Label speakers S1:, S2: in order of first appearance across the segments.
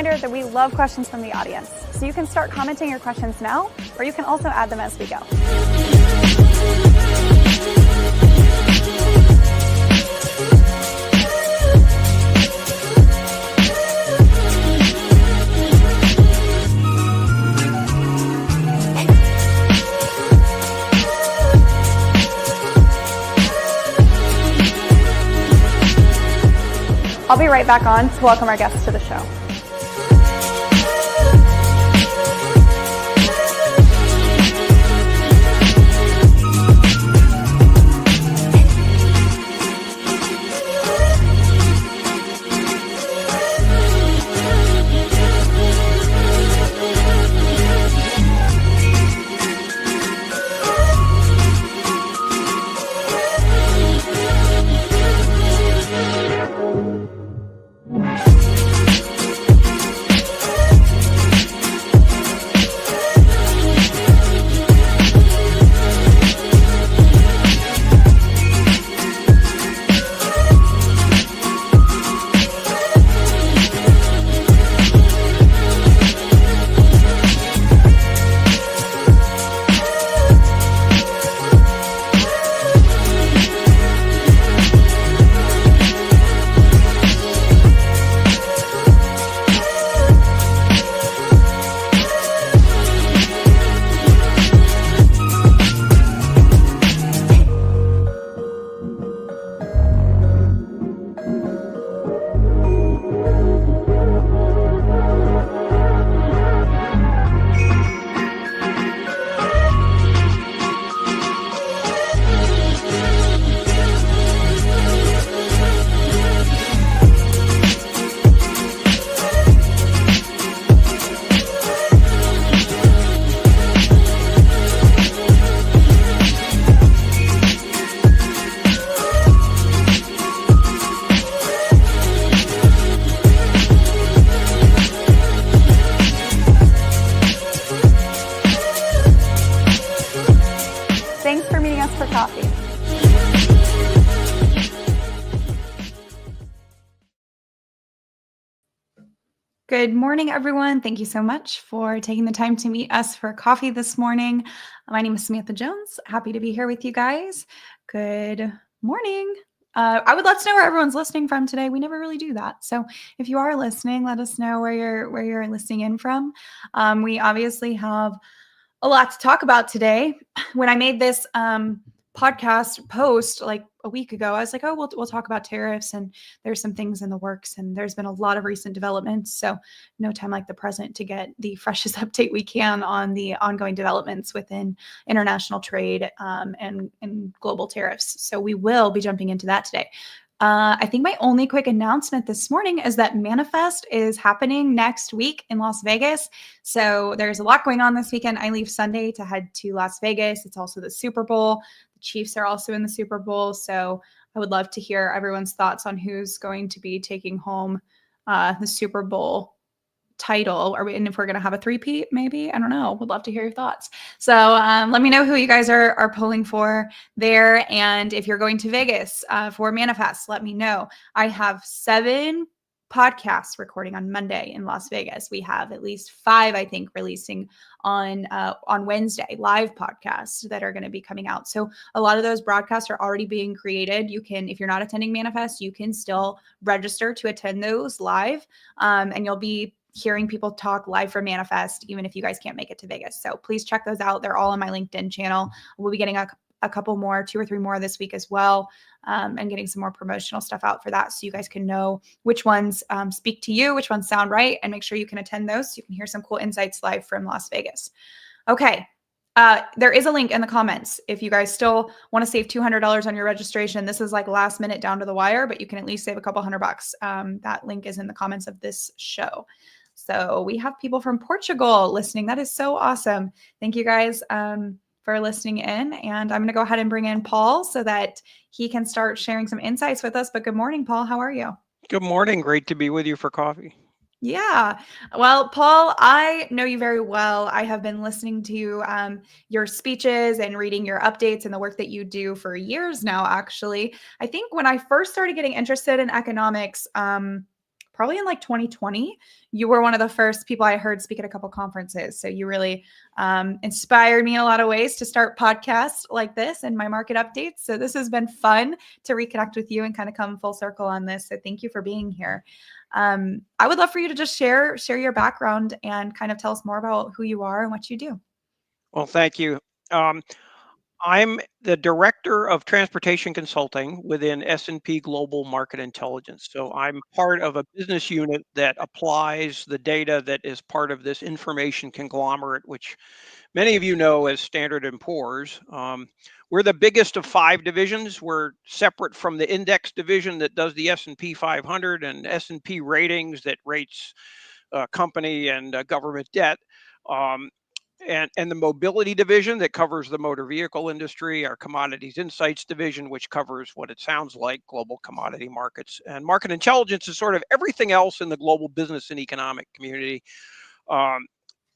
S1: reminder that we love questions from the audience, so you can start commenting your questions now, or you can also add them as we go. I'll be right back on to welcome our guests to the show. Thanks for meeting us for coffee. Good morning, everyone. Thank you so much for taking the time to meet us for coffee this morning. My name is Samantha Jones. Happy to be here with you guys. Good morning. I would love to know where everyone's listening from today. We never really do that. So if you are listening, let us know where you're listening in from. We obviously have a lot to talk about today. When I made this podcast post like a week ago, I was like, oh, we'll talk about tariffs, and there's some things in the works, and there's been a lot of recent developments. So no time like the present to get the freshest update we can on the ongoing developments within international trade and global tariffs. So we will be jumping into that today. I think my only quick announcement this morning is that Manifest is happening next week in Las Vegas. So there's a lot going on this weekend. I leave Sunday to head to Las Vegas. It's also the Super Bowl. The Chiefs are also in the Super Bowl. So I would love to hear everyone's thoughts on who's going to be taking home the Super Bowl title, and if we're going to have a three-peat, maybe. I don't know. Would love to hear your thoughts. So let me know who you guys are polling for there. And if you're going to Vegas for Manifest, let me know. I have 7 podcasts recording on Monday in Las Vegas. We have at least 5, I think, releasing on Wednesday, live podcasts that are going to be coming out. So a lot of those broadcasts are already being created. You can, if you're not attending Manifest, you can still register to attend those live, and you'll be hearing people talk live from Manifest, even if you guys can't make it to Vegas. So please check those out. They're all on my LinkedIn channel. We'll be getting a couple more, 2 or 3 more this week as well, and getting some more promotional stuff out for that, so you guys can know which ones speak to you, which ones sound right, and make sure you can attend those so you can hear some cool insights live from Las Vegas. Okay. There is a link in the comments. If you guys still want to save $200 on your registration, this is like last minute down to the wire, but you can at least save a couple $100. That link is in the comments of this show. So we have people from Portugal listening. That is so awesome. Thank you guys for listening in. And I'm going to go ahead and bring in Paul so that he can start sharing some insights with us. But good morning, Paul. How are you?
S2: Good morning. Great to be with you for coffee.
S1: Yeah. Well, Paul, I know you very well. I have been listening to your speeches and reading your updates and the work that you do for years now, actually. I think when I first started getting interested in economics, probably in like 2020. You were one of the first people I heard speak at a couple conferences. So you really inspired me in a lot of ways to start podcasts like this and my market updates. So this has been fun to reconnect with you and kind of come full circle on this. So thank you for being here. I would love for you to just share your background and kind of tell us more about who you are and what you do.
S2: Well, thank you. Um, I'm the director of transportation consulting within S&P Global Market Intelligence. So I'm part of a business unit that applies the data that is part of this information conglomerate, which many of you know as Standard and Poor's. We're the biggest of 5 divisions. We're separate from the index division that does the S&P 500 and S&P ratings that rates company and government debt. Um, and the mobility division that covers the motor vehicle industry, our commodities insights division, which covers what it sounds like global commodity markets, and market intelligence is sort of everything else in the global business and economic community. Um,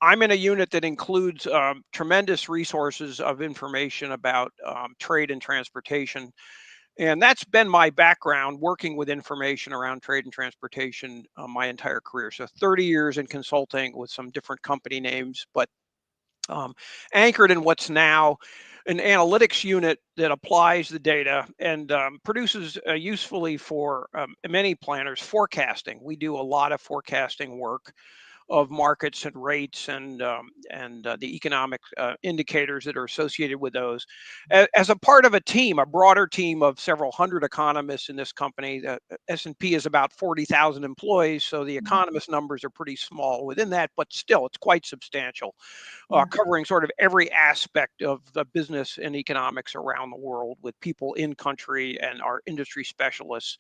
S2: I'm in a unit that includes tremendous resources of information about trade and transportation. And that's been my background working with information around trade and transportation my entire career. So 30 years in consulting with some different company names, but um, anchored in what's now an analytics unit that applies the data and produces usefully for many planners forecasting. We do a lot of forecasting work of markets and rates and the economic indicators that are associated with those. As a part of a team, a broader team of several hundred economists in this company, S&P is about 40,000 employees, so the economist numbers are pretty small within that, but still it's quite substantial,
S1: Yeah.
S2: covering sort of every aspect of the business and economics around the world with people in country and our industry specialists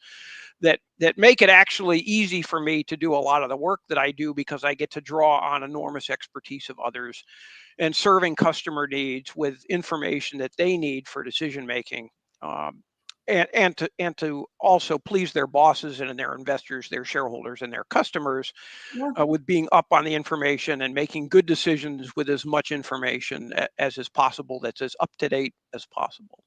S2: that make it actually easy for me to do a lot of the work that I do because I get to draw on enormous expertise of others and serving customer needs with information that they need for decision making. Um, and to also please their bosses and their investors, their shareholders, and their customers
S1: Yeah.
S2: with being up on the information and making good decisions with as much information as is possible, that's as up to date as possible.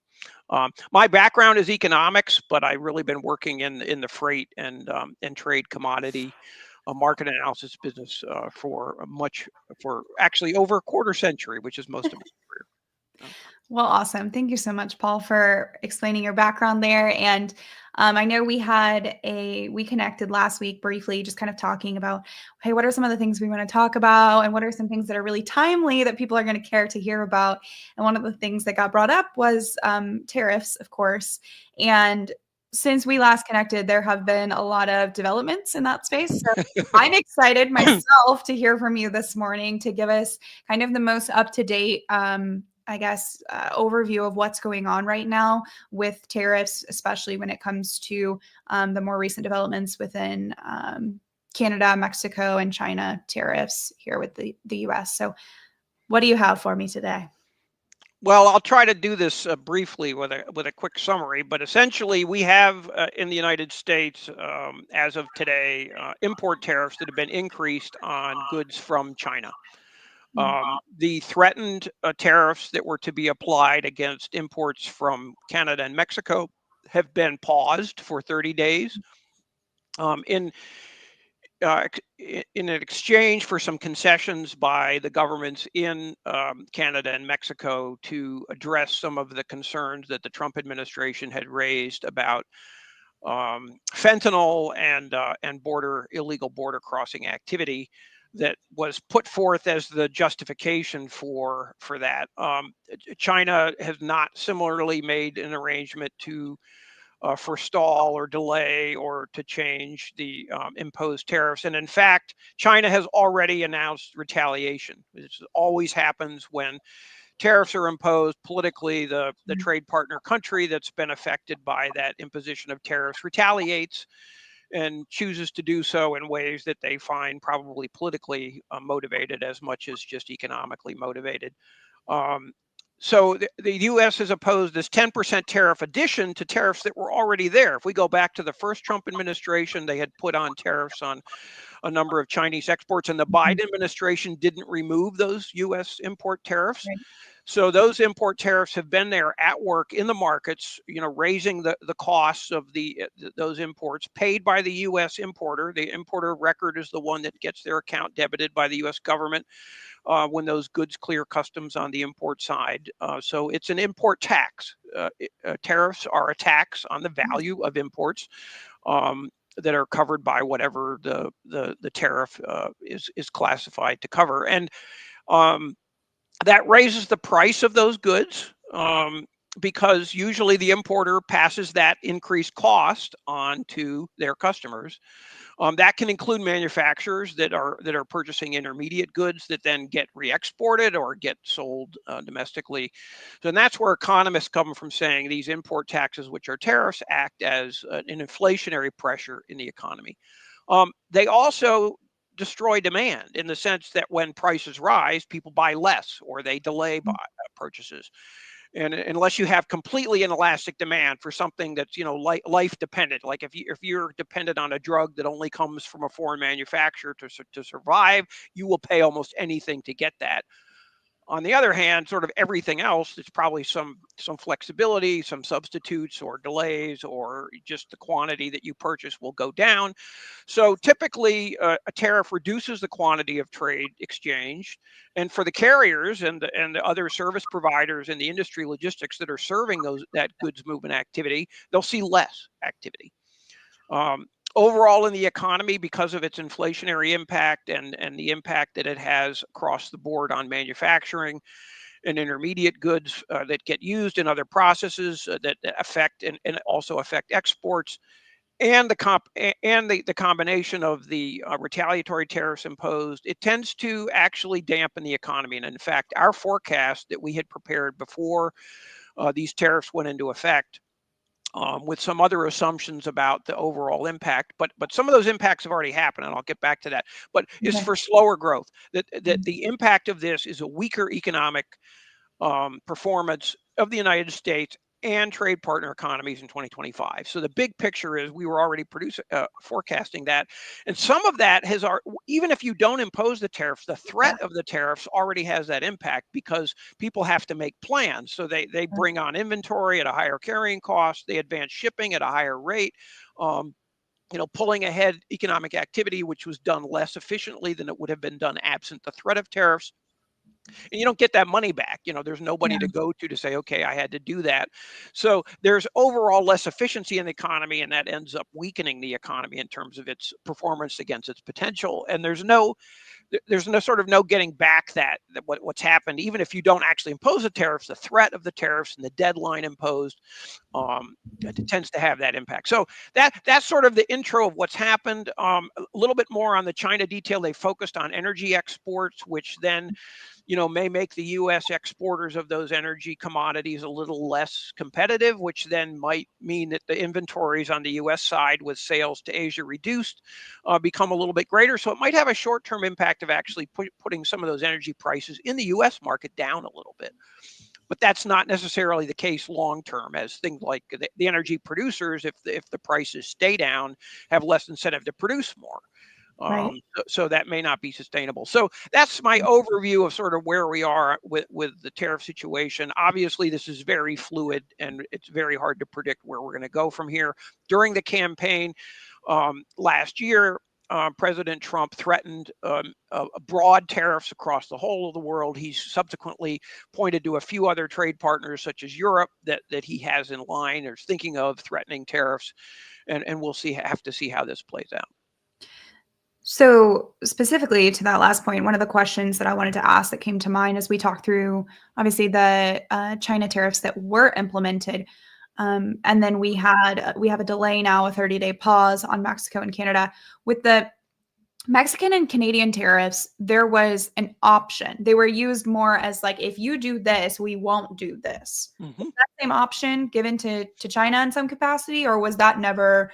S2: My background is economics, but I've really been working in the freight and trade commodity market analysis business for actually over a quarter century, which is most of my career.
S1: Well, awesome. Thank you so much, Paul, for explaining your background there. And I know we connected last week briefly, just kind of talking about, hey, what are some of the things we want to talk about? And what are some things that are really timely that people are going to care to hear about? And one of the things that got brought up was tariffs, of course. And since we last connected, there have been a lot of developments in that space. So I'm excited myself to hear from you this morning to give us kind of the most up to date overview of what's going on right now with tariffs, especially when it comes to the more recent developments within Canada, Mexico, and China tariffs here with the US. So what do you have for me today?
S2: Well, I'll try to do this briefly with a quick summary, but essentially we have in the United States, as of today, import tariffs that have been increased on goods from China. The threatened tariffs that were to be applied against imports from Canada and Mexico have been paused for 30 days. Um, in in an exchange for some concessions by the governments in Canada and Mexico to address some of the concerns that the Trump administration had raised about fentanyl and illegal border crossing activity that was put forth as the justification for that. China has not similarly made an arrangement to forestall or delay or to change the imposed tariffs. And in fact, China has already announced retaliation. This always happens when tariffs are imposed politically. The trade partner country that's been affected by that imposition of tariffs retaliates and chooses to do so in ways that they find probably politically motivated as much as just economically motivated. Um, So the U.S. has opposed this 10% tariff addition to tariffs that were already there. If we go back to the first Trump administration, they had put on tariffs on a number of Chinese exports, and the
S1: Mhm.
S2: Biden administration didn't remove those U.S. import tariffs.
S1: Right.
S2: So those import tariffs have been there at work in the markets, raising the costs of those imports paid by the U.S. importer. The importer of record is the one that gets their account debited by the U.S. government when those goods clear customs on the import side. So it's an import tax. Tariffs are a tax on the
S1: Yes.
S2: value of imports that are covered by whatever the tariff is classified to cover, and um, that raises the price of those goods. Because usually the importer passes that increased cost on to their customers. That can include manufacturers that are purchasing intermediate goods that then get re-exported or get sold domestically. So and that's where economists come from saying these import taxes, which are tariffs, act as an inflationary pressure in the economy. They also destroy demand in the sense that when prices rise, people buy less or they delay purchases. And unless you have completely inelastic demand for something that's life dependent, like if you're dependent on a drug that only comes from a foreign manufacturer to survive, you will pay almost anything to get that. On the other hand, sort of everything else, it's probably some flexibility, some substitutes or delays, or just the quantity that you purchase will go down. So typically, a tariff reduces the quantity of trade exchanged, and for the carriers and the other service providers in the industry logistics that are serving that goods movement activity, they'll see less activity. Um, Overall, in the economy, because of its inflationary impact and the impact that it has across the board on manufacturing and intermediate goods that get used in other processes that affect and also affect exports, and the combination of the retaliatory tariffs imposed, it tends to actually dampen the economy. And in fact, our forecast that we had prepared before these tariffs went into effect, with some other assumptions about the overall impact, but some of those impacts have already happened, and I'll get back to that. But is
S1: Okay.
S2: for slower growth. That
S1: Mhm.
S2: the impact of this is a weaker economic performance of the United States and trade partner economies in 2025. So the big picture is we were already forecasting that, and some of that even if you don't impose the tariffs, the
S1: Yeah.
S2: threat of the tariffs already has that impact because people have to make plans. So they bring on inventory at a higher carrying cost, they advance shipping at a higher rate. Um, Pulling ahead economic activity, which was done less efficiently than it would have been done absent the threat of tariffs, and you don't get that money back. There's nobody
S1: Yeah.
S2: to go to say, okay, I had to do that. So there's overall less efficiency in the economy, and that ends up weakening the economy in terms of its performance against its potential. And there's no sort of no getting back what's happened. Even if you don't actually impose the tariffs, the threat of the tariffs and the deadline imposed, it tends to have that impact. So that's sort of the intro of what's happened. A little bit more on the China detail. They focused on energy exports, which then may make the U.S. exporters of those energy commodities a little less competitive, which then might mean that the inventories on the U.S. side with sales to Asia reduced become a little bit greater. So it might have a short-term impact of actually putting some of those energy prices in the U.S. market down a little bit. But that's not necessarily the case long term, as things like the energy producers, if the prices stay down, have less incentive to produce more.
S1: Right.
S2: So that may not be sustainable. So that's my overview of sort of where we are with the tariff situation. Obviously, this is very fluid, and it's very hard to predict where we're going to go from here. During the campaign last year, President Trump threatened broad tariffs across the whole of the world. He's subsequently pointed to a few other trade partners, such as Europe, that he has in line or is thinking of threatening tariffs, and we'll have to see how this plays out.
S1: So, specifically to that last point, one of the questions that I wanted to ask that came to mind as we talked through, obviously, the China tariffs that were implemented, and then we have a delay now, a 30-day pause on Mexico and Canada. With the Mexican and Canadian tariffs, there was an option. They were used more as like, if you do this, we won't do this. Was
S2: Mhm.
S1: that same option given to China in some capacity, or was that never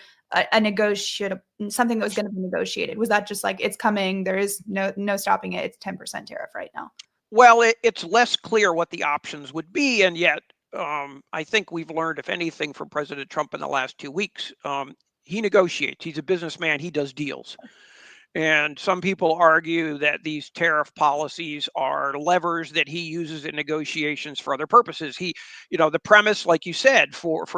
S1: a negotiate something that was going to be negotiated? Was that just like, it's coming, there is no stopping it, it's 10% tariff right now?
S2: Well, it's less clear what the options would be, and yet I think we've learned, if anything, from President Trump in the last 2 weeks. He negotiates. He's a businessman. He does deals. And some people argue that these tariff policies are levers that he uses in negotiations for other purposes. The premise, like you said, for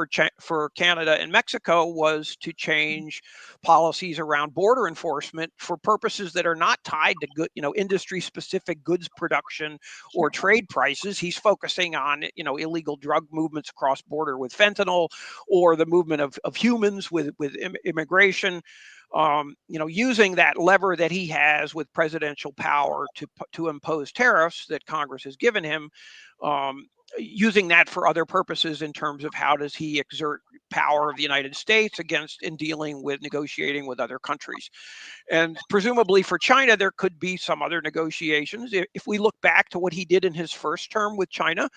S2: Canada and Mexico was to change policies around border enforcement for purposes that are not tied to good, industry specific goods production or
S1: Sure.
S2: trade prices. He's focusing on, illegal drug movements across border with fentanyl, or the movement of humans with immigration. Using that lever that he has with presidential power to impose tariffs that Congress has given him, using that for other purposes in terms of how does he exert power of the United States against in dealing with negotiating with other countries. And presumably for China, there could be some other negotiations. If we look back to what he did in his first term with China,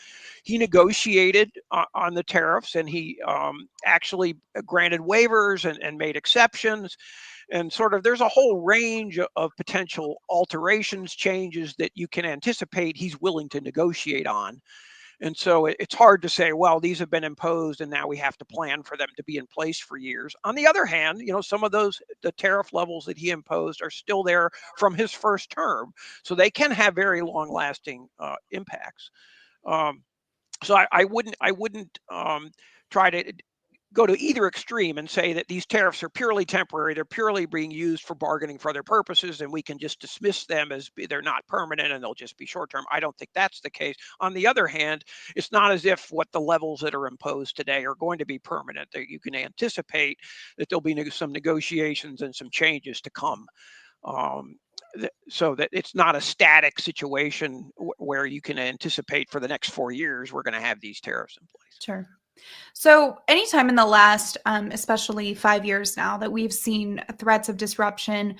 S2: he negotiated on the tariffs, and he actually granted waivers and made exceptions. And sort of there's a whole range of potential alterations, changes that you can anticipate he's willing to negotiate on. And so it's hard to say, well, these have been imposed and now we have to plan for them to be in place for years. On the other hand, some of the tariff levels that he imposed are still there from his first term. So they can have very long lasting impacts. Um, so I wouldn't try to go to either extreme and say that these tariffs are purely temporary. They're purely being used for bargaining for other purposes, and we can just dismiss them as they're not permanent and they'll just be short term. I don't think that's the case. On the other hand, it's not as if what the levels that are imposed today are going to be permanent. You can anticipate that there'll be some negotiations and some changes to come. Um, so that it's not a static situation where you can anticipate for the next 4 years we're going to have these tariffs in place.
S1: Sure. So, anytime in the last, especially 5 years now, that we've seen threats of disruption,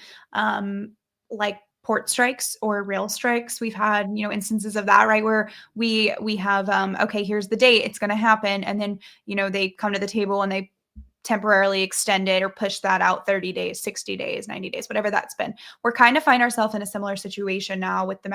S1: like port strikes or rail strikes, we've had instances of that, right? Where we have okay, here's the date, it's going to happen, and then they come to the table and they temporarily extend it or push that out 30 days, 60 days, 90 days, whatever that's been. We're kind of find ourselves in a similar situation now with the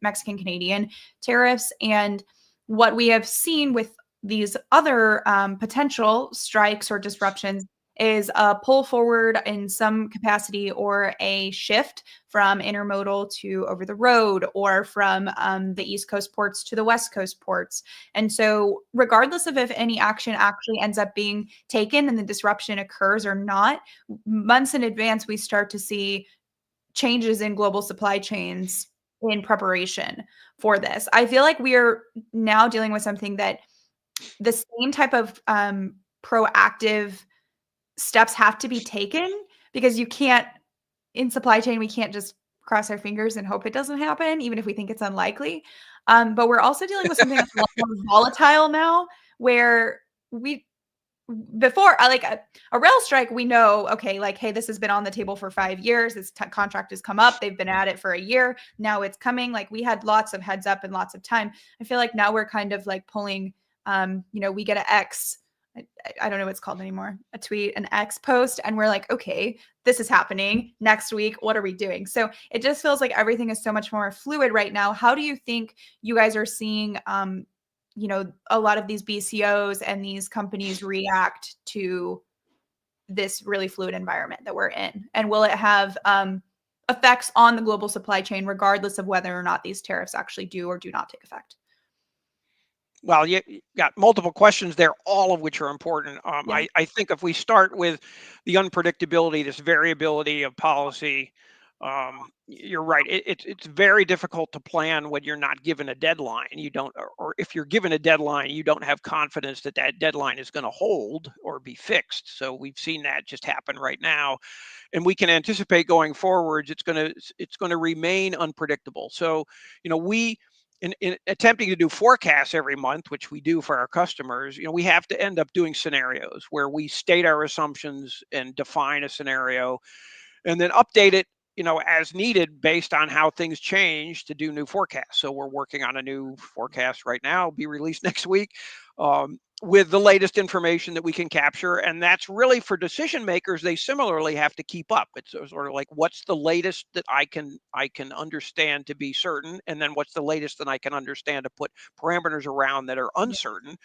S1: Mexican Canadian tariffs, and what we have seen with these other potential strikes or disruptions is a pull forward in some capacity or a shift from intermodal to over the road, or from the East Coast ports to the West Coast ports. And so regardless of if any action actually ends up being taken and the disruption occurs or not, months in advance, we start to see changes in global supply chains in preparation for this. I feel like we are now dealing with something that the same type of proactive steps have to be taken, because you can't, in supply chain, we can't just cross our fingers and hope it doesn't happen, even if we think it's unlikely. But we're also dealing with something that's a lot more volatile now, where we before like a rail strike, we know, okay, like, hey, this has been on the table for 5 years. This contract has come up. They've been at it for a year. Now it's coming. Like, we had lots of heads up and lots of time. I feel like now we're kind of like pulling, we get an X. I don't know what it's called anymore. A tweet, an X post. And we're like, okay, this is happening next week. What are we doing? So it just feels like everything is so much more fluid right now. How do you think you guys are seeing, a lot of these BCOs and these companies react to this really fluid environment that we're in? And will it have effects on the global supply chain, regardless of whether or not these tariffs actually do or do not take effect?
S2: Well, you got multiple questions there, all of which are important.
S1: Yeah.
S2: I think if we start with the unpredictability, this variability of policy, you're right. It's very difficult to plan when you're not given a deadline. You don't, or if you're given a deadline, you don't have confidence that that deadline is going to hold or be fixed. So we've seen that just happen right now, and we can anticipate going forwards. It's going to remain unpredictable. So, we in attempting to do forecasts every month, which we do for our customers, we have to end up doing scenarios where we state our assumptions and define a scenario and then update it, as needed based on how things change to do new forecasts. So we're working on a new forecast right now, be released next week. with the latest information that we can capture. And that's really for decision makers. They similarly have to keep up. It's sort of like, what's the latest that I can understand to be certain, and then what's the latest that I can understand to put parameters around that are
S1: Yeah.
S2: uncertain,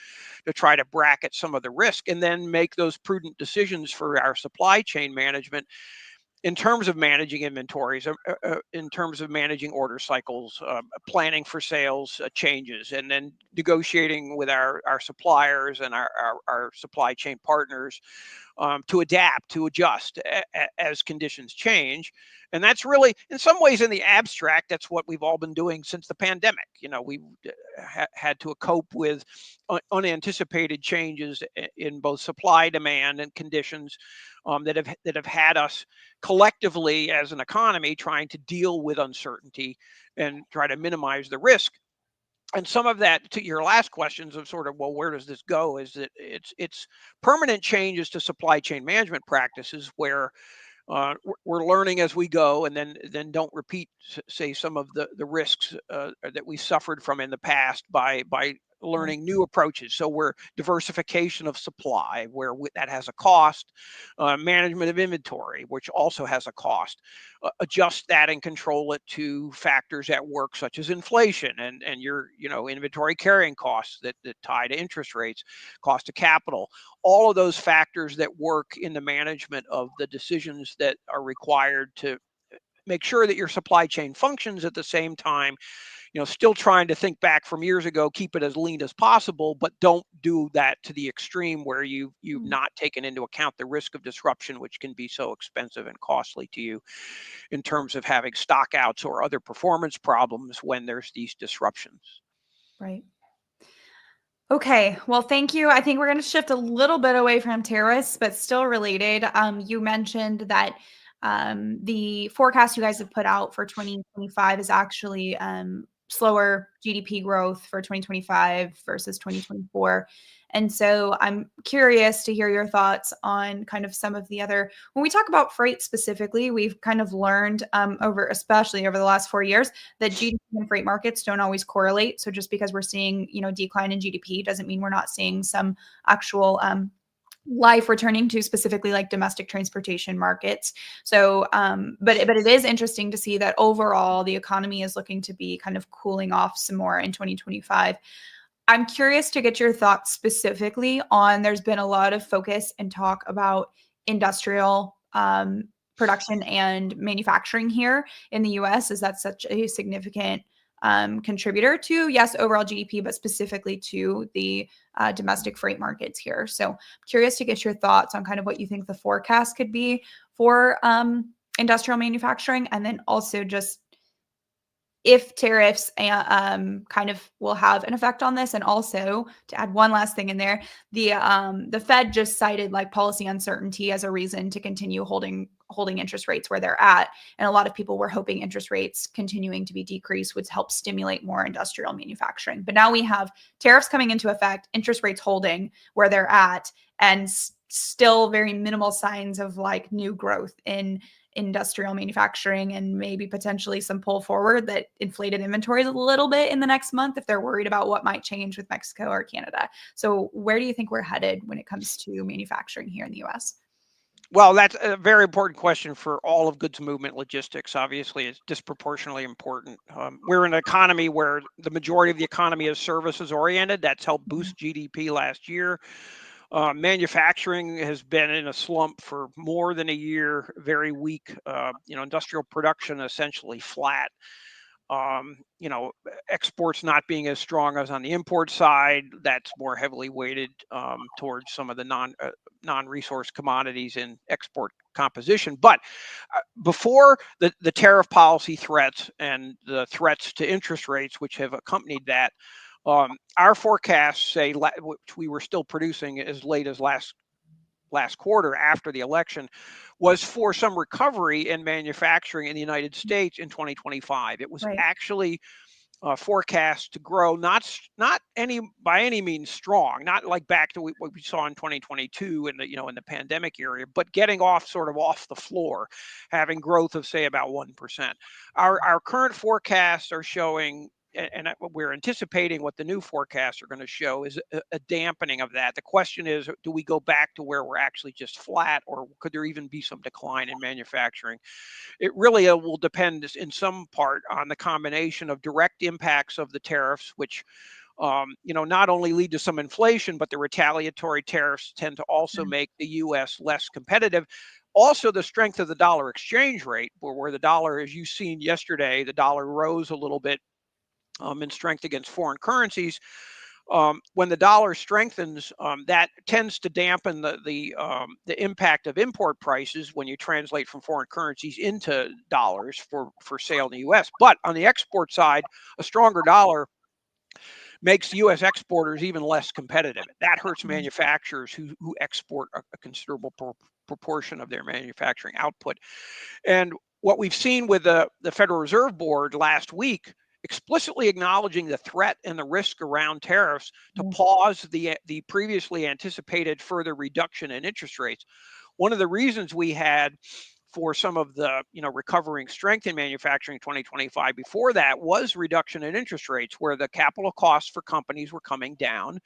S2: to try to bracket some of the risk, and then make those prudent decisions for our supply chain management in terms of managing inventories, in terms of managing order cycles, planning for sales changes, and then negotiating with our suppliers and our supply chain partners to adapt, to adjust as conditions change. And that's really, in some ways, in the abstract, that's what we've all been doing since the pandemic. We had to cope with unanticipated changes in both supply, demand, and conditions that have had us collectively as an economy trying to deal with uncertainty and try to minimize the risk. And some of that, to your last questions of sort of, well, where does this go, is that it's permanent changes to supply chain management practices where we're learning as we go, and then don't repeat, say, some of the risks that we suffered from in the past by
S1: Right.
S2: learning new approaches. So we're diversification of supply, where that has a cost, management of inventory, which also has a cost. Adjust that and control it to factors at work, such as inflation and your inventory carrying costs that tie to interest rates, cost of capital, all of those factors that work in the management of the decisions that are required to make sure that your supply chain functions. At the same time, still trying to think back from years ago, keep it as lean as possible, but don't do that to the extreme where you've
S1: Mm.
S2: not taken into account the risk of disruption, which can be so expensive and costly to you in terms of having stockouts or other performance problems when there's these disruptions.
S1: Right. Okay, well, thank you. I think we're going to shift a little bit away from tariffs, but still related. You mentioned that the forecast you guys have put out for 2025 is actually slower GDP growth for 2025 versus 2024. And so I'm curious to hear your thoughts on kind of some of the other, when we talk about freight specifically, we've kind of learned especially over the last 4 years, that GDP and freight markets don't always correlate. So just because we're seeing, decline in GDP doesn't mean we're not seeing some actual life returning to specifically like domestic transportation markets. So, but it is interesting to see that overall the economy is looking to be kind of cooling off some more in 2025. I'm curious to get your thoughts specifically on, there's been a lot of focus and talk about industrial production and manufacturing here in the US. Is that such a significant contributor to, yes, overall GDP, but specifically to the domestic freight markets here? So I'm curious to get your thoughts on kind of what you think the forecast could be for industrial manufacturing, and then also just if tariffs kind of will have an effect on this. And also, to add one last thing in there, the Fed just cited like policy uncertainty as a reason to continue holding interest rates where they're at. And a lot of people were hoping interest rates continuing to be decreased would help stimulate more industrial manufacturing. But now we have tariffs coming into effect, interest rates holding where they're at, and still very minimal signs of like new growth in industrial manufacturing, and maybe potentially some pull forward that inflated inventories a little bit in the next month if they're worried about what might change with Mexico or Canada. So where do you think we're headed when it comes to manufacturing here in the US?
S2: Well, that's a very important question for all of goods movement logistics. Obviously, it's disproportionately important. We're in an economy where the majority of the economy is services oriented. That's helped boost GDP last year. Manufacturing has been in a slump for more than a year, very weak. Industrial production essentially flat. Exports not being as strong as on the import side. That's more heavily weighted towards some of the non-resource commodities in export composition. But before the tariff policy threats and the threats to interest rates, which have accompanied that, our forecasts say, which we were still producing as late as last quarter after the election, was for some recovery in manufacturing in the United States in 2025. It was
S1: Right.
S2: actually forecast to grow, not any by any means strong, not like back to what we saw in 2022 in the pandemic area, but getting off the floor, having growth of say about 1%. Our current forecasts are showing we're anticipating what the new forecasts are going to show is a dampening of that. The question is, do we go back to where we're actually just flat, or could there even be some decline in manufacturing? It really will depend in some part on the combination of direct impacts of the tariffs, which not only lead to some inflation, but the retaliatory tariffs tend to also make the U.S. less competitive. Also, the strength of the dollar exchange rate, where the dollar, as you've seen yesterday, the dollar rose a little bit in strength against foreign currencies. When the dollar strengthens, that tends to dampen the impact of import prices when you translate from foreign currencies into dollars for sale in the U.S. But on the export side, a stronger dollar makes U.S. exporters even less competitive. That hurts manufacturers who export a considerable proportion of their manufacturing output. And what we've seen with the Federal Reserve Board last week, explicitly acknowledging the threat and the risk around tariffs to pause the previously anticipated further reduction in interest rates. One of the reasons we had for some of the recovering strength in manufacturing in 2025 before that was reduction in interest rates, where the capital costs for companies were coming down,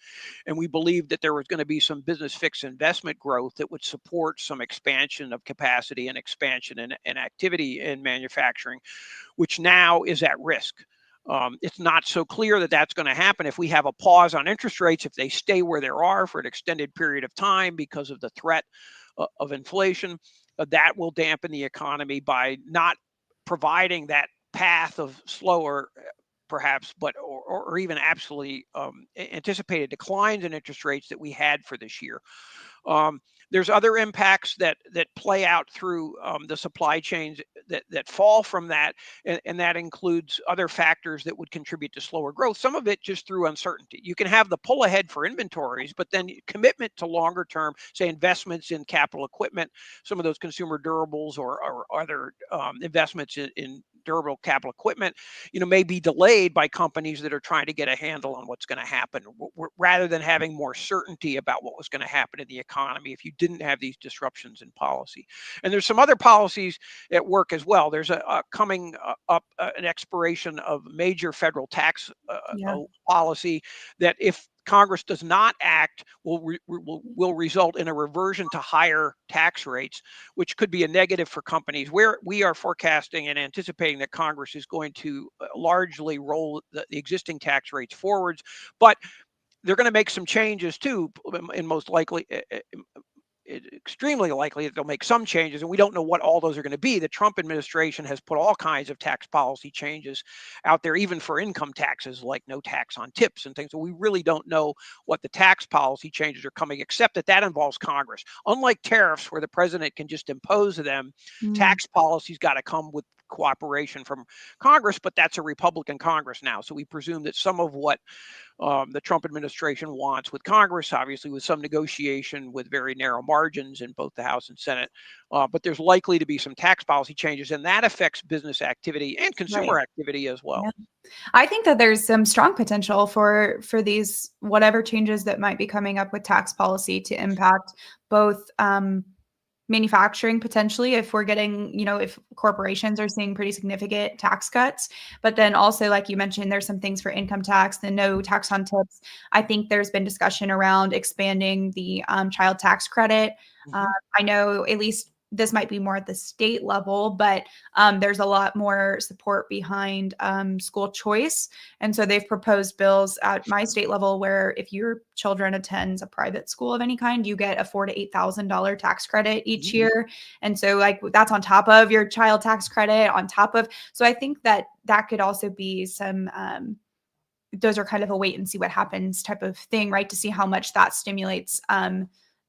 S2: and we believed that there was going to be some business fixed investment growth that would support some expansion of capacity and expansion and activity in manufacturing, which now is at risk. It's not so clear that that's going to happen if we have a pause on interest rates, if they stay where they are for an extended period of time because of the threat of inflation. That will dampen the economy by not providing that path of slower, perhaps, but or even absolutely anticipated declines in interest rates that we had for this year. There's other impacts that play out through the supply chains that fall from that, and that includes other factors that would contribute to slower growth. Some of it just through uncertainty. You can have the pull ahead for inventories, but then commitment to longer term, say investments in capital equipment, some of those consumer durables or other investments in durable capital equipment, may be delayed by companies that are trying to get a handle on what's going to happen, rather than having more certainty about what was going to happen in the economy if you didn't have these disruptions in policy. And there's some other policies at work as well. There's a coming up an expiration of major federal tax policy that, if Congress does not act, will result in a reversion to higher tax rates, which could be a negative for companies. Where we are forecasting and anticipating that Congress is going to largely roll the existing tax rates forwards, but they're going to make some changes too, and most likely, extremely likely that they'll make some changes, and we don't know what all those are going to be. The Trump administration has put all kinds of tax policy changes out there, even for income taxes, like no tax on tips and things. So we really don't know what the tax policy changes are coming, except that involves Congress. Unlike tariffs, where the president can just impose them, tax policy's got to come with cooperation from Congress, but that's a Republican Congress now. So we presume that some of what the Trump administration wants with Congress, obviously with some negotiation with very narrow margins in both the House and Senate, but there's likely to be some tax policy changes, and that affects business activity and consumer activity as well.
S1: Yeah. I think that there's some strong potential for these whatever changes that might be coming up with tax policy to impact both manufacturing potentially, if we're getting, if corporations are seeing pretty significant tax cuts, but then also, like you mentioned, there's some things for income tax, the no tax on tips. I think there's been discussion around expanding the child tax credit. I know at least this might be more at the state level, but there's a lot more support behind school choice. And so they've proposed bills at my state level where if your children attends a private school of any kind, you get a $4,000 to $8,000 tax credit each year. And so that's on top of your child tax credit on top of. So I think that could also be some, those are kind of a wait and see what happens type of thing, right? To see how much that stimulates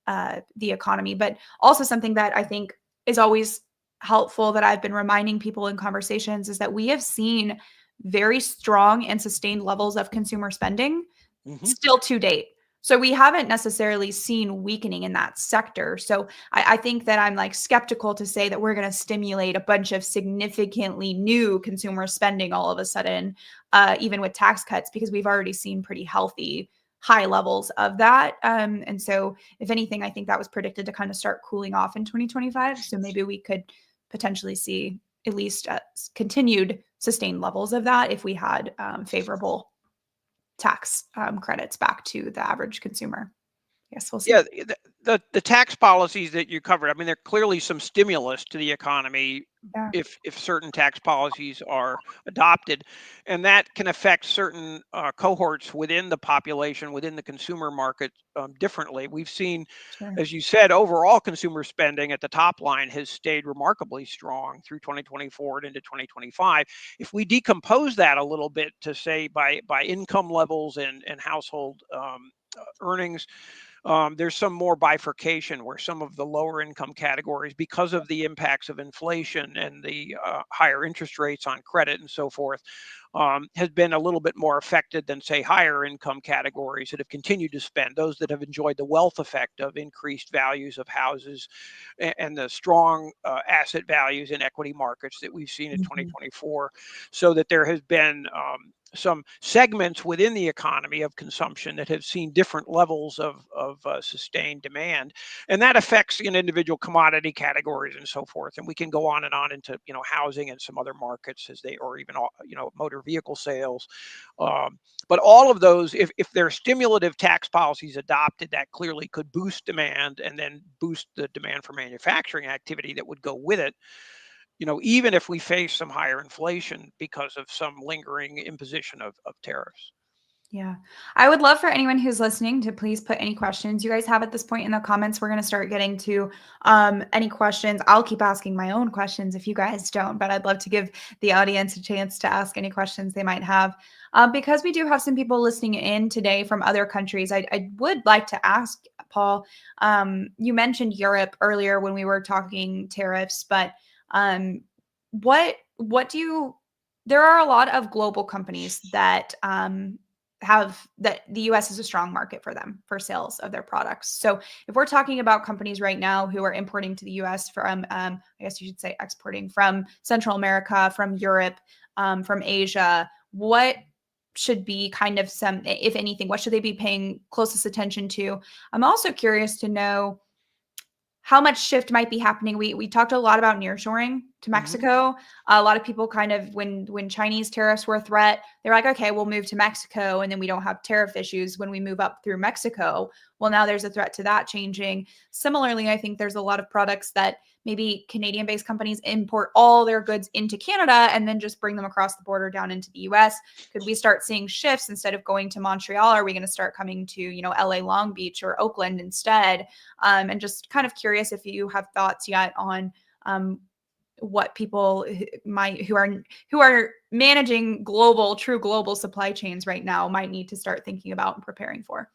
S1: the economy. But also something that I think is always helpful that I've been reminding people in conversations is that we have seen very strong and sustained levels of consumer spending still to date. So we haven't necessarily seen weakening in that sector. So I think that I'm skeptical to say that we're going to stimulate a bunch of significantly new consumer spending all of a sudden, even with tax cuts, because we've already seen pretty healthy high levels of that. And so if anything, I think that was predicted to kind of start cooling off in 2025. So maybe we could potentially see at least continued sustained levels of that if we had favorable tax credits back to the average consumer. Yes, we'll see.
S2: Yeah, the tax policies that you covered, I mean, there are clearly some stimulus to the economy
S1: Yeah,
S2: if certain tax policies are adopted, and that can affect certain cohorts within the population, within the consumer market differently. We've seen,
S1: sure.
S2: as you said, overall consumer spending at the top line has stayed remarkably strong through 2024 and into 2025. If we decompose that a little bit to say by income levels and household earnings, there's some more bifurcation where some of the lower income categories, because of the impacts of inflation and the higher interest rates on credit and so forth, has been a little bit more affected than, say, higher income categories that have continued to spend, those that have enjoyed the wealth effect of increased values of houses and the strong asset values in equity markets that we've seen in
S1: Mhm.
S2: 2024. So that there has been some segments within the economy of consumption that have seen different levels of sustained demand, and that affects individual commodity categories and so forth. And we can go on into housing and some other markets as they, or even motor vehicle sales. But all of those, if there are stimulative tax policies adopted, that clearly could boost demand and then boost the demand for manufacturing activity that would go with it, even if we face some higher inflation because of some lingering imposition of tariffs.
S1: Yeah. I would love for anyone who's listening to please put any questions you guys have at this point in the comments. We're going to start getting to any questions. I'll keep asking my own questions if you guys don't, but I'd love to give the audience a chance to ask any questions they might have. Because we do have some people listening in today from other countries, I would like to ask, Paul, you mentioned Europe earlier when we were talking tariffs, but what do you, there are a lot of global companies that have that the US is a strong market for them for sales of their products. So if we're talking about companies right now who are importing to the US from, I guess you should say exporting from Central America, from Europe, from Asia, what should be kind of some, if anything, what should they be paying closest attention to? I'm also curious to know how much shift might be happening. We talked a lot about nearshoring to
S2: Hmm.
S1: Mexico. A lot of people kind of when Chinese tariffs were a threat, they're like, okay, we'll move to Mexico, and then we don't have tariff issues when we move up through Mexico. Well, now there's a threat to that changing. Similarly, I think there's a lot of products that maybe Canadian-based companies import all their goods into Canada and then just bring them across the border down into the US. Could we start seeing shifts instead of going to Montreal? Are we going to start coming to, LA Long Beach or Oakland instead? And just kind of curious if you have thoughts yet on what people who are managing true global supply chains right now might need to start thinking about and preparing for.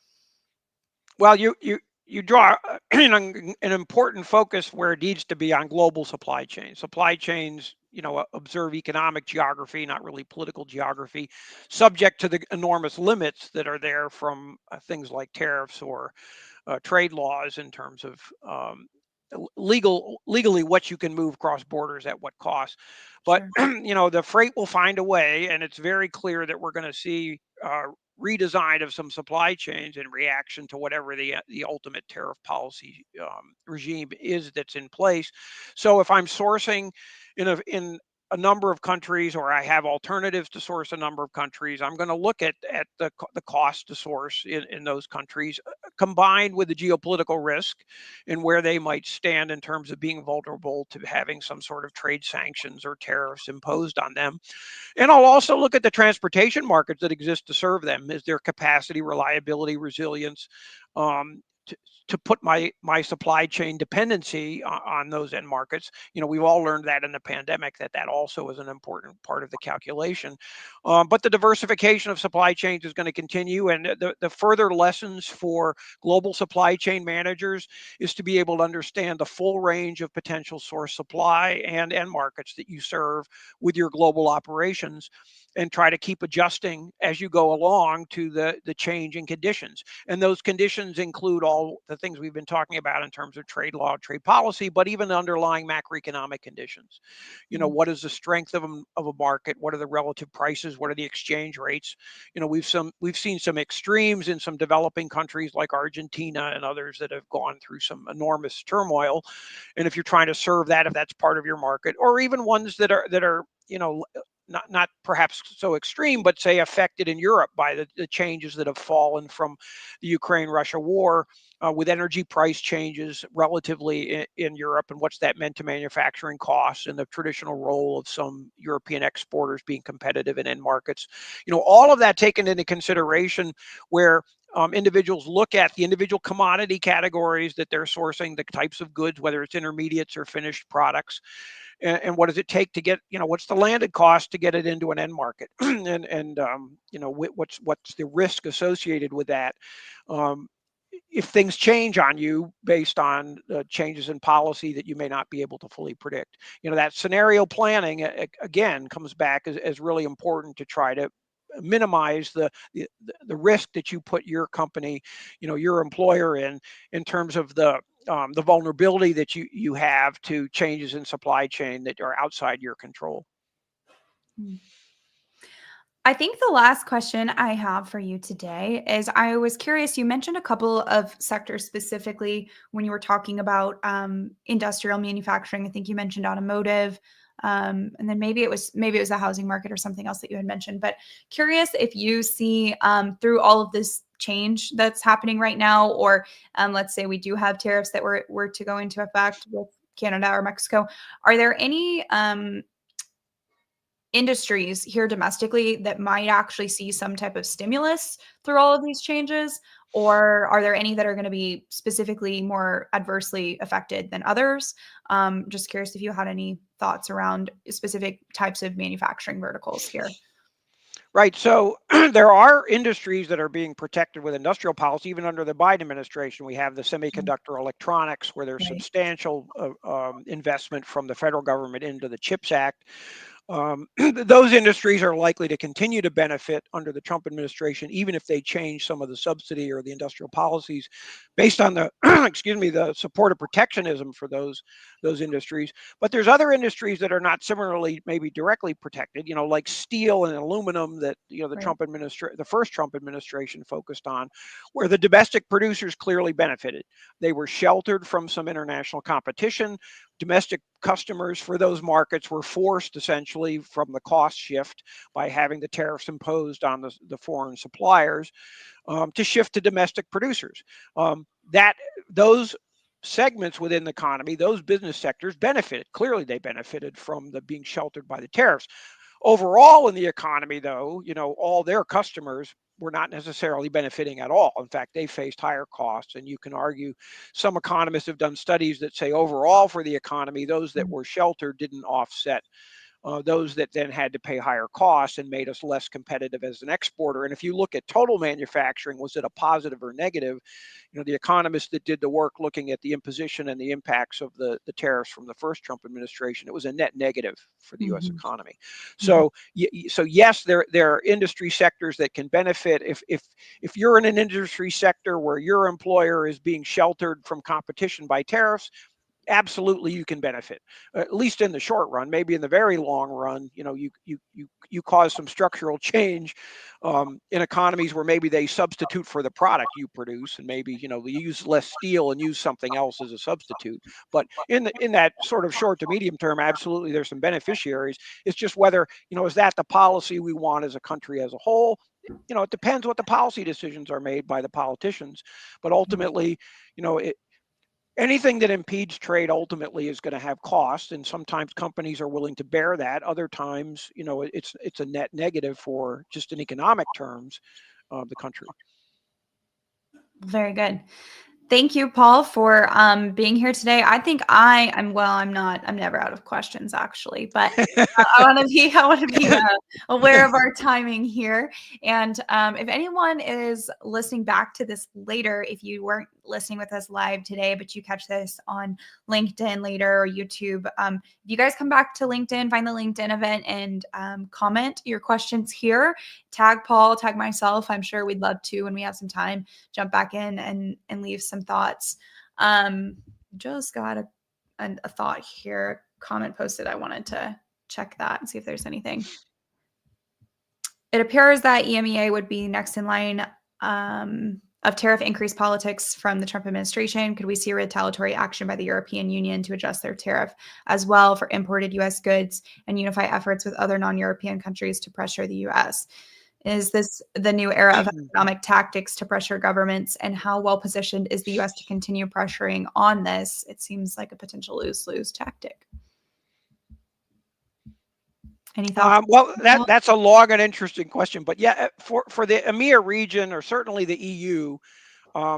S2: Well, you draw an important focus where it needs to be on global supply chains. Supply chains, observe economic geography, not really political geography, subject to the enormous limits that are there from things like tariffs or trade laws in terms of legally what you can move cross borders at what cost. But
S1: Sure.
S2: the freight will find a way, and it's very clear that we're going to see redesign of some supply chains in reaction to whatever the ultimate tariff policy regime is that's in place. So if I'm sourcing in a number of countries, or I have alternatives to source a number of countries, I'm going to look at the cost to source in those countries, combined with the geopolitical risk and where they might stand in terms of being vulnerable to having some sort of trade sanctions or tariffs imposed on them. And I'll also look at the transportation markets that exist to serve them. Is there capacity, reliability, resilience, um, to, to put my supply chain dependency on those end markets? We've all learned that in the pandemic that also is an important part of the calculation. But the diversification of supply chains is going to continue, and the further lessons for global supply chain managers is to be able to understand the full range of potential source supply and end markets that you serve with your global operations, and try to keep adjusting as you go along to the changing conditions. And those conditions include all all the things we've been talking about in terms of trade law, trade policy, but even the underlying macroeconomic conditions.
S1: Mhm.
S2: What is the strength of a market? What are the relative prices? What are the exchange rates? We've seen some extremes in some developing countries like Argentina and others that have gone through some enormous turmoil. And if you're trying to serve that, if that's part of your market, or even ones that are not perhaps so extreme, but say affected in Europe by the changes that have fallen from the Ukraine-Russia war, with energy price changes relatively in Europe, and what's that meant to manufacturing costs and the traditional role of some European exporters being competitive in end markets. All of that taken into consideration, where individuals look at the individual commodity categories that they're sourcing, the types of goods, whether it's intermediates or finished products, and what does it take to get, what's the landed cost to get it into an end market, and what's the risk associated with that. Um, if things change on you based on changes in policy that you may not be able to fully predict, that scenario planning again comes back as really important to try to minimize the risk that you put your company, your employer in terms of the vulnerability that you have to changes in supply chain that are outside your control.
S1: Mm. I think the last question I have for you today is, I was curious, you mentioned a couple of sectors specifically when you were talking about industrial manufacturing. I think you mentioned automotive, and then maybe it was the housing market or something else that you had mentioned. But curious if you see, through all of this change that's happening right now, or let's say we do have tariffs that were to go into effect with Canada or Mexico, are there any industries here domestically that might actually see some type of stimulus through all of these changes? Or are there any that are going to be specifically more adversely affected than others? Just curious if you had any thoughts around specific types of manufacturing verticals here.
S2: Right. So there are industries that are being protected with industrial policy, even under the Biden administration. We have the semiconductor electronics, where there's
S1: Right.
S2: substantial investment from the federal government into the CHIPS Act. Those industries are likely to continue to benefit under the Trump administration, even if they change some of the subsidy or the industrial policies based on the excuse me, the support of protectionism for those industries. But there's other industries that are not similarly maybe directly protected, like steel and aluminum, that
S1: Right.
S2: the first Trump administration focused on, where the domestic producers clearly benefited. They were sheltered from some international competition. Domestic customers for those markets were forced essentially from the cost shift by having the tariffs imposed on the foreign suppliers, to shift to domestic producers. That those segments within the economy, those business sectors benefited. Clearly, they benefited from the being sheltered by the tariffs. Overall, in the economy, though, all their customers were not necessarily benefiting at all. In fact, they faced higher costs. And you can argue, some economists have done studies that say overall for the economy, those that were sheltered didn't offset those that then had to pay higher costs, and made us less competitive as an exporter. And if you look at total manufacturing, was it a positive or negative? The economists that did the work looking at the imposition and the impacts of the tariffs from the first Trump administration, it was a net negative for the U.S.
S1: Mhm.
S2: economy.
S1: Mhm.
S2: So yes, there are industry sectors that can benefit. If you're in an industry sector where your employer is being sheltered from competition by tariffs, absolutely you can benefit, at least in the short run. Maybe in the very long run, you cause some structural change in economies where maybe they substitute for the product you produce, and maybe they use less steel and use something else as a substitute. But in that sort of short to medium term, absolutely there's some beneficiaries. It's just whether, is that the policy we want as a country as a whole? It depends what the policy decisions are made by the politicians, but ultimately, anything that impedes trade ultimately is going to have costs, and sometimes companies are willing to bear that. Other times, it's a net negative for just in economic terms of the country.
S1: Very good. Thank you, Paul, for being here today. I think I'm never out of questions, actually, but I want to be aware of our timing here. And if anyone is listening back to this later, if you weren't listening with us live today, but you catch this on LinkedIn later or YouTube, if you guys come back to LinkedIn, find the LinkedIn event and comment your questions here, tag Paul, tag myself. I'm sure we'd love to, when we have some time, jump back in and leave some thoughts. Just got a thought here, comment posted. I wanted to check that and see if there's anything. It appears that EMEA would be next in line of tariff increase politics from the Trump administration. Could we see retaliatory action by the European Union to adjust their tariff as well for imported U.S. goods and unify efforts with other non-European countries to pressure the U.S.? Is this the new era of economic tactics to pressure governments, and how well positioned is the U.S. to continue pressuring on this? It seems like a potential lose-lose tactic. Any thoughts?
S2: Well, that's a long and interesting question, but yeah, for the EMEA region or certainly the EU,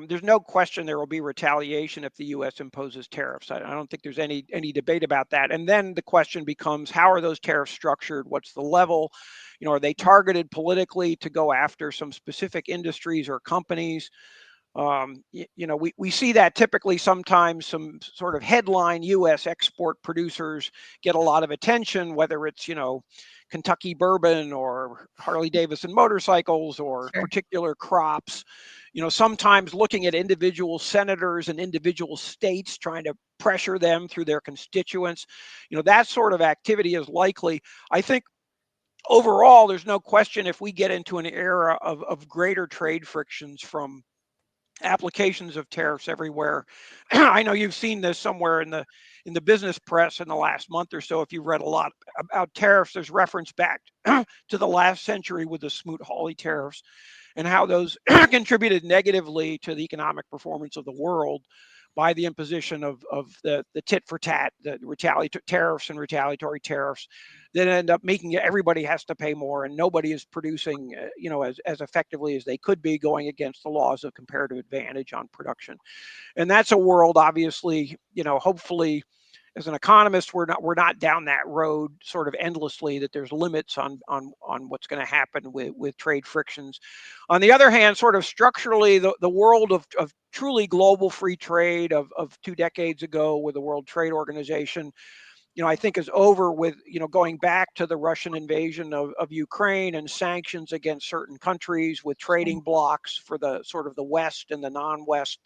S2: there's no question there will be retaliation if the U.S. imposes tariffs. I don't think there's any debate about that. And then the question becomes, how are those tariffs structured? What's the level? Are they targeted politically to go after some specific industries or companies? We see that typically sometimes some sort of headline U.S. export producers get a lot of attention, whether it's, Kentucky bourbon or Harley Davidson motorcycles or particular crops. Sometimes looking at individual senators and individual states, trying to pressure them through their constituents, that sort of activity is likely. I think overall, there's no question if we get into an era of greater trade frictions from applications of tariffs everywhere. I know you've seen this somewhere in the business press in the last month or so. If you've read a lot about tariffs, there's reference back to the last century with the Smoot-Hawley tariffs and how those contributed negatively to the economic performance of the world by the imposition of the tit for tat, the tariffs and retaliatory tariffs that end up making everybody has to pay more and nobody is producing, as effectively as they could be, going against the laws of comparative advantage on production. And that's a world, obviously, hopefully, as an economist, we're not down that road sort of endlessly, that there's limits on what's going to happen with trade frictions. On the other hand, sort of structurally, the world of truly global free trade of 2 decades ago with the World Trade Organization, I think is over with, going back to the Russian invasion of Ukraine and sanctions against certain countries with trading blocks for the sort of the West and the non-West.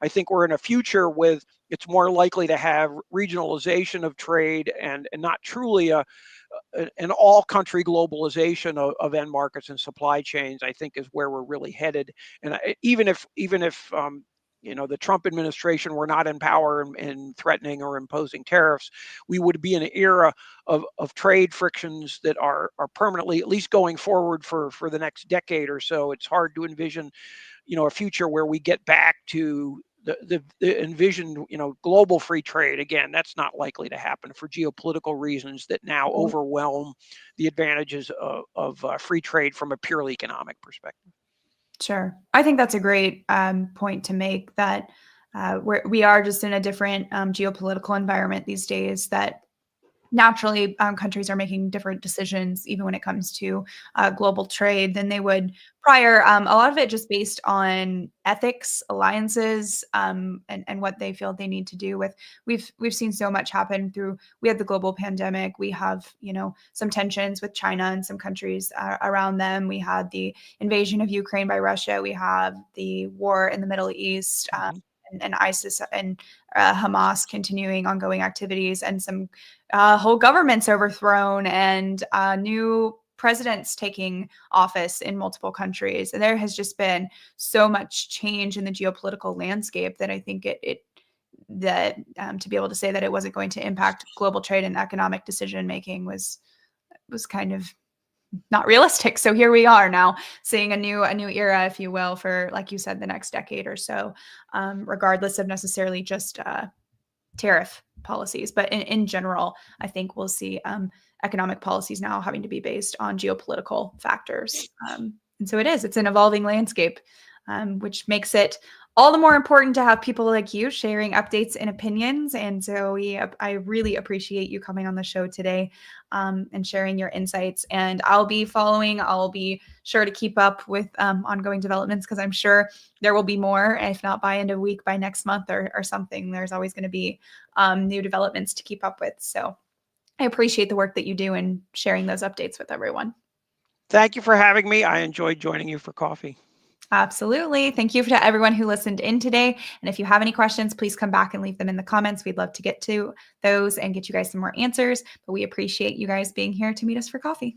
S2: I think we're in a future with it's more likely to have regionalization of trade and not truly an all country globalization of end markets and supply chains. I think is where we're really headed. And even if the Trump administration were not in power and threatening or imposing tariffs, we would be in an era of trade frictions that are permanently, at least going forward for the next decade or so. It's hard to envision, a future where we get back to the envisioned, global free trade. Again, that's not likely to happen for geopolitical reasons that now overwhelm the advantages of free trade from a purely economic perspective.
S1: Sure. I think that's a great point to make, that we are just in a different geopolitical environment these days, that naturally countries are making different decisions, even when it comes to global trade, than they would prior. A lot of it just based on ethics, alliances, and what they feel they need to do with. We've seen so much happen through. We had the global pandemic. We have some tensions with China and some countries around them. We had the invasion of Ukraine by Russia. We have the war in the Middle East. And ISIS and Hamas continuing ongoing activities, and some whole governments overthrown, and new presidents taking office in multiple countries. And there has just been so much change in the geopolitical landscape that I think to be able to say that it wasn't going to impact global trade and economic decision making was kind of not realistic. So here we are now, seeing a new era, if you will, for, like you said, the next decade or so, regardless of necessarily just tariff policies. But in general, I think we'll see economic policies now having to be based on geopolitical factors. And so it's an evolving landscape. which makes it all the more important to have people like you sharing updates and opinions. And so I really appreciate you coming on the show today and sharing your insights. And I'll be sure to keep up with ongoing developments, because I'm sure there will be more, if not by end of week, by next month or something. There's always going to be new developments to keep up with. So I appreciate the work that you do and sharing those updates with everyone.
S2: Thank you for having me. I enjoyed joining you for coffee.
S1: Absolutely. Thank you to everyone who listened in today. And if you have any questions, please come back and leave them in the comments. We'd love to get to those and get you guys some more answers. But we appreciate you guys being here to meet us for coffee.